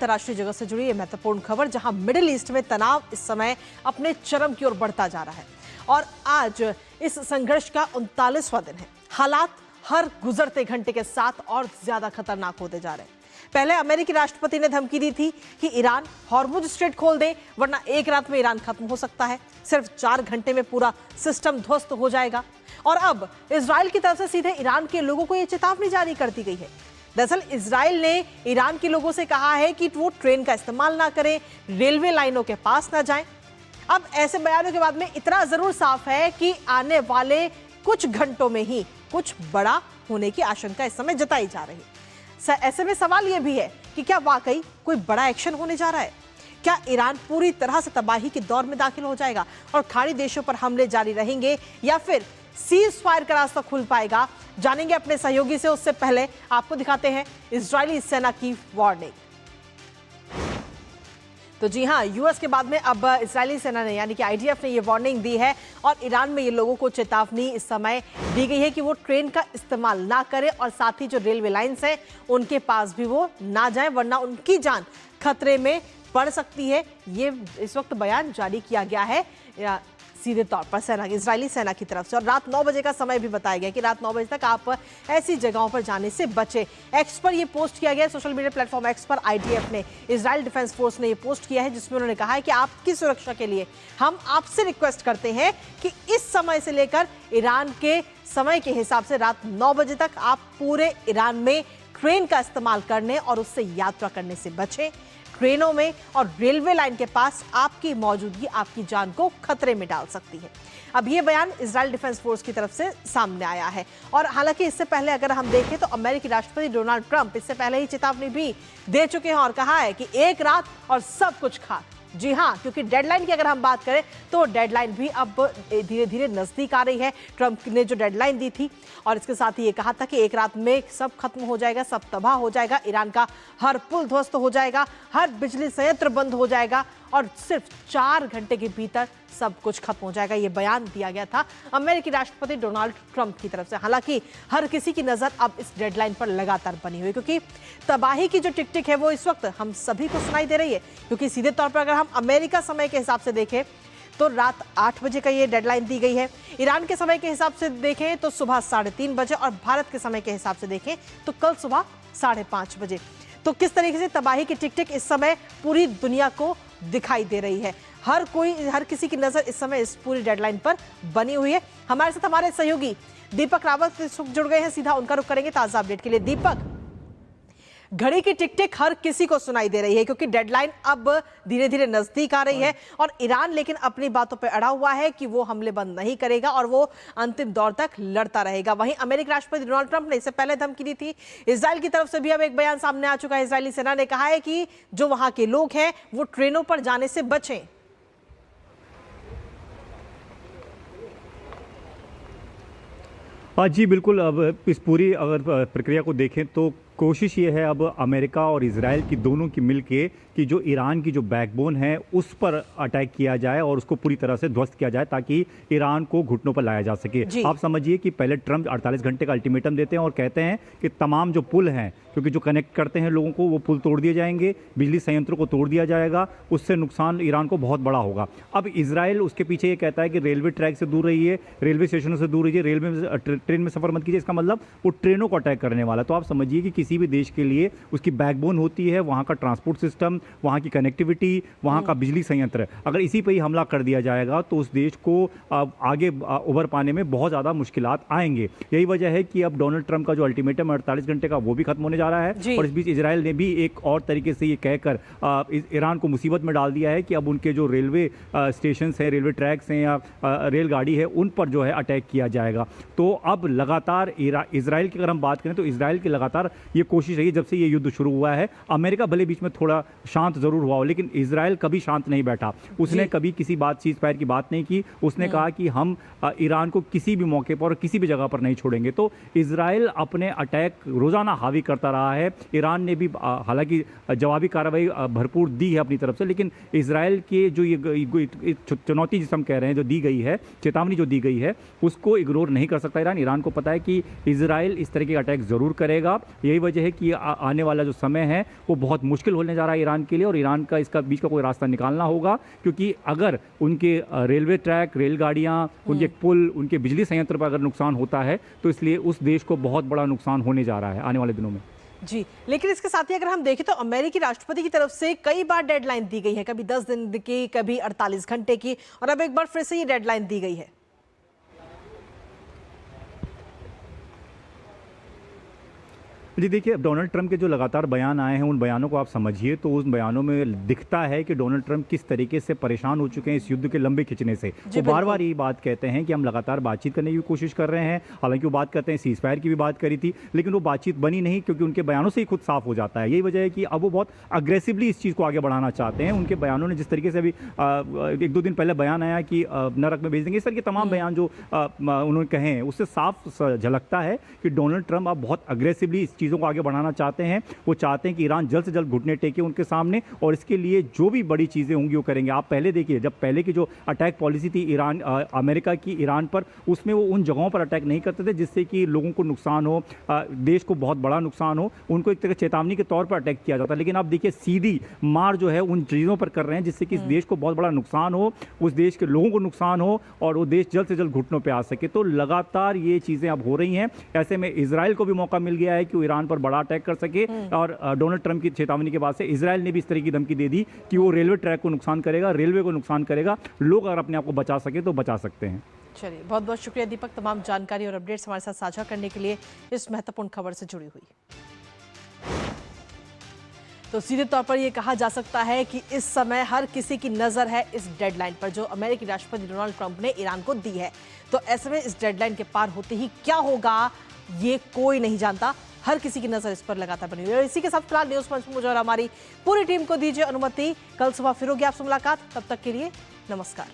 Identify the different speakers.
Speaker 1: अंतर्राष्ट्रीय जगत से जुड़ी ये महत्वपूर्ण खबर, जहां मिडिल ईस्ट में तनाव इस समय अपने चरम की ओर बढ़ता जा रहा है और आज इस संघर्ष का 39वां दिन है। हालात हर गुजरते घंटे के साथ और ज्यादा खतरनाक होते जा रहे हैं। पहले अमेरिकी राष्ट्रपति ने धमकी दी थी कि ईरान हॉर्मुज स्ट्रेट खोल दे, वरना एक रात में ईरान खत्म हो सकता है। सिर्फ 4 घंटे में पूरा सिस्टम ध्वस्त हो जाएगा। और अब इजराइल की तरफ से सीधे ईरान के लोगों को यह चेतावनी जारी कर दी गई है। दरअसल इजराइल ने ईरान के लोगों से कहा है कि वो ट्रेन का इस्तेमाल ना करें, रेलवे लाइनों के पास ना जाएं। अब ऐसे बयानों के बाद में इतना जरूर साफ है कि आने वाले कुछ घंटों में ही कुछ बड़ा होने की आशंका इस समय जताई जा रही है। ऐसे में सवाल यह भी है कि क्या वाकई कोई बड़ा एक्शन होने जा रहा है? क्या ईरान पूरी तरह से तबाही के दौर में दाखिल हो जाएगा और खाड़ी देशों पर हमले जारी रहेंगे, या फिर सीज फायर का रास्ता खुल पाएगा? जानेंगे अपने सहयोगी से। उससे पहले आपको दिखाते हैं इजरायली सेना की वार्निंग। तो जी हां, यूएस के बाद में अब इजरायली सेना ने यानी कि आईडीएफ ने ये वार्निंग दी है और ईरान में ये लोगों को चेतावनी इस समय दी गई है कि वो ट्रेन का इस्तेमाल ना करें और साथ ही जो रेलवे लाइन्स हैं उनके पास भी वो ना जाएं, वरना उनकी जान खतरे में पड़ सकती है। ये इस वक्त बयान जारी किया गया है सीधे तौर पर सेना, इजरायली सेना की तरफ से। और रात 9 बजे का समय भी बताया गया कि रात 9 बजे तक आप ऐसी जगहों पर जाने से बचे। एक्स पर यह पोस्ट किया गया, सोशल मीडिया प्लेटफॉर्म एक्स पर आईडीएफ ने, इजराइल डिफेंस फोर्स ने यह पोस्ट किया है, जिसमें उन्होंने कहा है कि आपकी सुरक्षा के लिए हम आपसे रिक्वेस्ट करते हैं कि इस समय से लेकर ईरान के समय के हिसाब से रात 9 बजे तक आप पूरे ईरान में ट्रेन का इस्तेमाल करने और उससे यात्रा करने से बचें। ट्रेनों में और रेलवे लाइन के पास आपकी मौजूदगी आपकी जान को खतरे में डाल सकती है। अब ये बयान इजराइल डिफेंस फोर्स की तरफ से सामने आया है। और हालांकि इससे पहले अगर हम देखें तो अमेरिकी राष्ट्रपति डोनाल्ड ट्रंप इससे पहले ही चेतावनी भी दे चुके हैं और कहा है कि एक रात और सब कुछ खाक। जी हां, क्योंकि डेडलाइन की अगर हम बात करें तो डेडलाइन भी अब धीरे धीरे नजदीक आ रही है। ट्रंप ने जो डेडलाइन दी थी और इसके साथ ही ये कहा था कि एक रात में सब खत्म हो जाएगा, सब तबाह हो जाएगा, ईरान का हर पुल ध्वस्त हो जाएगा, हर बिजली संयंत्र बंद हो जाएगा और सिर्फ 4 घंटे के भीतर सब कुछ खत्म हो जाएगा। ये बयान दिया गया था अमेरिकी राष्ट्रपति डोनाल्ड ट्रंप की तरफ से। हालांकि हर किसी की नजर अब इस डेडलाइन पर लगातार बनी हुई, क्योंकि तबाही की जो टिक टिक है वो इस वक्त हम सभी को सुनाई दे रही है। क्योंकि सीधे तौर पर अगर हम अमेरिका समय के हिसाब से देखें तो रात 8 बजे का ये डेडलाइन दी गई है। ईरान के समय के हिसाब से देखें तो सुबह 3:30 बजे और भारत के समय के हिसाब से देखें तो कल सुबह 5:30 बजे। तो किस तरीके से तबाही की टिक टिक इस समय पूरी दुनिया को दिखाई दे रही है। हर किसी की नजर इस समय इस पूरी डेडलाइन पर बनी हुई है। हमारे साथ हमारे सहयोगी दीपक रावत जुड़ गए हैं, सीधा उनका रुख करेंगे ताजा अपडेट के लिए। दीपक, घड़ी की टिक टिक हर किसी को सुनाई दे रही है क्योंकि डेडलाइन अब धीरे धीरे नजदीक आ रही है और ईरान लेकिन अपनी बातों पर अड़ा हुआ है कि वो हमले बंद नहीं करेगा और वो अंतिम दौर तक लड़ता रहेगा। वहीं अमेरिकी राष्ट्रपति डोनाल्ड ट्रंप ने इससे पहले धमकी दी थी। इजराइल की तरफ से भी अब एक बयान सामने आ चुका है। इजरायली सेना ने कहा है कि जो वहां के लोग हैं वो ट्रेनों पर जाने से बचें।
Speaker 2: जी बिल्कुल। अब इस पूरी अगर प्रक्रिया को देखें तो कोशिश ये है अब अमेरिका और इजराइल की दोनों की मिलके कि जो ईरान की जो बैकबोन है उस पर अटैक किया जाए और उसको पूरी तरह से ध्वस्त किया जाए ताकि ईरान को घुटनों पर लाया जा सके। आप समझिए कि पहले ट्रंप 48 घंटे का अल्टीमेटम देते हैं और कहते हैं कि तमाम जो पुल हैं, क्योंकि जो कनेक्ट करते हैं लोगों को, वो पुल तोड़ दिए जाएंगे, बिजली संयंत्रों को तोड़ दिया जाएगा, उससे नुकसान ईरान को बहुत बड़ा होगा। अब इजराइल उसके पीछे ये कहता है कि रेलवे ट्रैक से दूर रहिए, रेलवे स्टेशनों से दूर रहिए, ट्रेन में सफर मत कीजिए। इसका मतलब वो ट्रेनों को अटैक करने वाला। तो आप समझिए कि किसी भी देश के लिए उसकी बैकबोन होती है वहां का ट्रांसपोर्ट सिस्टम, वहां की कनेक्टिविटी, वहां का बिजली संयंत्र। अगर इसी पे ही हमला कर दिया जाएगा तो उस देश को आगे उभर पाने में बहुत ज़्यादा मुश्किलात आएंगे। यही वजह है कि अब डोनाल्ड ट्रंप का जो अल्टीमेटम 48 घंटे का वो भी खत्म होने जा रहा है और इस बीच इजराइल ने भी एक और तरीके से ये कहकर ईरान को मुसीबत में डाल दिया है कि अब उनके जो रेलवे स्टेशन हैं, रेलवे ट्रैक्स हैं या रेलगाड़ी है, उन पर जो है अटैक किया जाएगा। तो अब लगातार इजराइल की अगर हम बात करें तो इजराइल की लगातार ये कोशिश रही जब से ये युद्ध शुरू हुआ है। अमेरिका भले बीच में थोड़ा शांत जरूर हुआ हो, लेकिन इजराइल कभी शांत नहीं बैठा। उसने कभी किसी बात चीज पैर की बात नहीं की। उसने कहा कि हम ईरान को किसी भी मौके पर और किसी भी जगह पर नहीं छोड़ेंगे। तो इजराइल अपने अटैक रोजाना हावी करता रहा है। ईरान ने भी हालांकि जवाबी कार्रवाई भरपूर दी है अपनी तरफ से, लेकिन इजराइल के जो ये चुनौती जिसे हम कह रहे हैं, जो दी गई है, चेतावनी जो दी गई है, उसको इग्नोर नहीं कर सकता ईरान। ईरान को पता है कि इजराइल इस तरह के अटैक जरूर करेगा। यही वजह है कि आने वाला जो समय है वो बहुत मुश्किल होने जा रहा है ईरान के लिए, और ईरान का इसका बीच का कोई रास्ता निकालना होगा, क्योंकि अगर उनके रेलवे ट्रैक, रेलगाड़ियाँ, उनके पुल, उनके बिजली संयंत्र पर अगर नुकसान होता है तो इसलिए उस देश को बहुत बड़ा नुकसान होने जा रहा है आने वाले दिनों में।
Speaker 1: जी, लेकिन इसके साथ ही अगर हम देखें तो अमेरिकी राष्ट्रपति की तरफ से कई बार डेडलाइन दी गई है, कभी 10 दिन की, कभी 48 घंटे की, और अब एक बार फिर से ये डेडलाइन दी गई है।
Speaker 2: जी देखिए, अब डोनाल्ड ट्रंप के जो लगातार बयान आए हैं उन बयानों को आप समझिए तो उन बयानों में दिखता है कि डोनाल्ड ट्रंप किस तरीके से परेशान हो चुके हैं इस युद्ध के लंबे खिंचने से। वो बार बार यही बात कहते हैं कि हम लगातार बातचीत करने की कोशिश कर रहे हैं, हालांकि वो बात करते हैं सीज फायर की भी बात करी थी, लेकिन वो बातचीत बनी नहीं, क्योंकि उनके बयानों से ही खुद साफ हो जाता है। यही वजह है कि अब वो बहुत अग्रेसिवली इस चीज़ को आगे बढ़ाना चाहते हैं। उनके बयानों ने जिस तरीके से अभी 1-2 दिन पहले बयान आया कि नरक में भेज देंगे, इस तरह के तमाम बयान जो उन्होंने कहे हैं उससे साफ झलकता है कि डोनाल्ड ट्रंप अब बहुत अग्रेसिवली इस चीज़ों को आगे बढ़ाना चाहते हैं। वो चाहते हैं कि ईरान जल्द से जल्द घुटने टेके उनके सामने, और इसके लिए जो भी बड़ी चीज़ें होंगी वो करेंगे। आप पहले देखिए, जब पहले की जो अटैक पॉलिसी थी ईरान अमेरिका की ईरान पर, उसमें वो उन जगहों पर अटैक नहीं करते थे जिससे कि लोगों को नुकसान हो, देश को बहुत बड़ा नुकसान हो। उनको एक तरह चेतावनी के तौर पर अटैक किया जाता। लेकिन आप देखिए, सीधी मार जो है उन चीज़ों पर कर रहे हैं जिससे कि इस देश को बहुत बड़ा नुकसान हो, उस देश के लोगों को नुकसान हो, और वो देश जल्द से जल्द घुटनों पर आ सके। तो लगातार ये चीज़ें अब हो रही हैं। ऐसे में इजराइल को भी मौका मिल गया है कि वो ईरान पर बड़ा अटैक कर सके, और डोनाल्ड ट्रंप की चेतावनी के बाद से इजराइल ने भी इस तरह की धमकी दे दी कि वो रेलवे ट्रैक को नुकसान करेगा, रेलवे को नुकसान करेगा। लोग अगर अपने आप को बचा सके तो बचा सकते हैं।
Speaker 1: चलिए, बहुत बहुत शुक्रिया दीपक, तमाम जानकारी और अपडेट्स हमारे साथ साझा करने के लिए, इस महत्वपूर्ण खबर से जुड़ी हुई। तो सीधे तौर पर यह कहा जा सकता है कि इस समय हर किसी की नजर है इस डेडलाइन पर जो अमेरिकी राष्ट्रपति डोनाल्ड ट्रंप ने ईरान को दी है। तो ऐसे में इस डेडलाइन के पार होते ही क्या होगा ये कोई नहीं जानता। हर किसी की नजर इस पर लगातार बनी हुई है। और इसी के साथ फिलहाल न्यूज पंच में मुझे और हमारी पूरी टीम को दीजिए अनुमति। कल सुबह फिर होगी आपसे मुलाकात, तब तक के लिए नमस्कार।